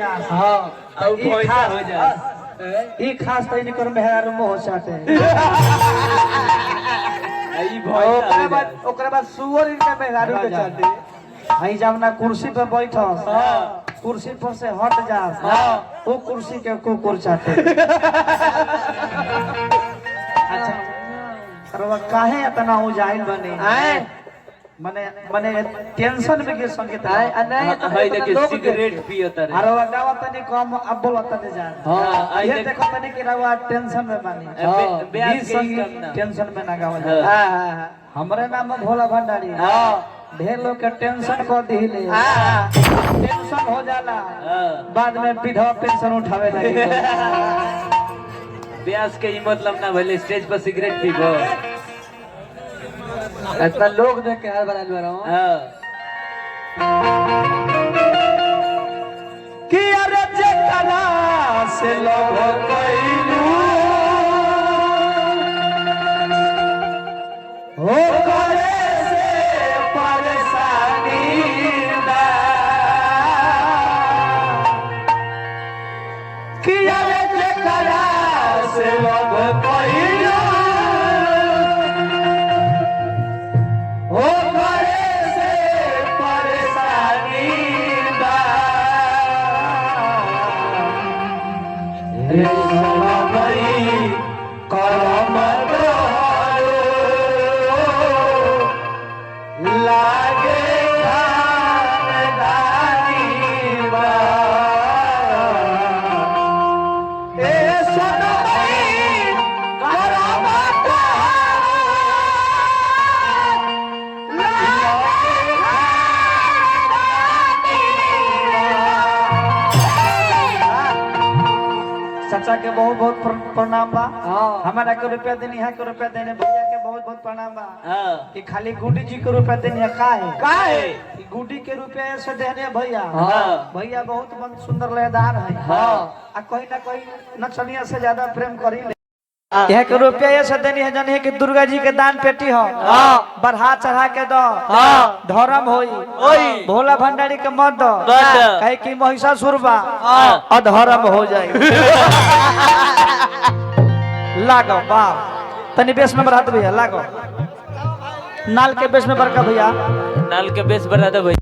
हां अब भैया हो जा ई खास तो इनकर मेहरारू मोह चाटे ई भैया ओकरा बाद सुअर इनका मेहरारू के चाटे हई जब ना कुर्सी पर बैठस कुर्सी पर से हट जास वो कुर्सी के कुकुर चाटे अच्छा अरे काहे इतना उजाइल बने मने मने टेंशन में के संगीत है नहीं भाई देखिए सिगरेट पियता रे अरे गावा तनी कम अब बोलता दे जा हां ये देखो तनी कि रवा टेंशन में बानी ब्याज के टेंशन में ना गावा हां हमरे नाम भोला भंडारी हां ढेर लोग के टेंशन को दिले टेंशन हो जाला बाद में विधवा पेंशन उठावे लगे ब्याज के ही मतलब ना भले स्टेज पर सिगरेट पीबो इतना लोग देख के हाल बना रहा हूं कि अरे जकरा से लोग कइलू हो करे से परेशानी दा कि अरे जकरा से लोग कइलू हो करे से परेशानी दा हे सोनामई करम तोहारो लागे खानदानी बा हे सोनामई करम चाचा के बहुत बहुत प्रणाम बा हमारा के रुपया देनी है के रुपया देने भैया के बहुत बहुत प्रणाम बा कि खाली गुड्डी जी के रुपया देनी है का है कि गुड्डी के रुपया से देने भैया भैया बहुत सुंदर लयदार है आ कहीं ना कहीं नचनिया से ज्यादा प्रेम करी यह के रुपया ऐसे देनी है जानी है कि दुर्गा जी के दान पेटी हो बढ़ा चढ़ा के दो धर्म होई भोला भंडारी के मत दो कहे कि महिषासुर बा अधर्म हो जाए लागो बाप तनी बेस में बढ़ा दो भैया लागो नाल के बेस में बड़का भैया नाल के बेस बढ़ा दो भैया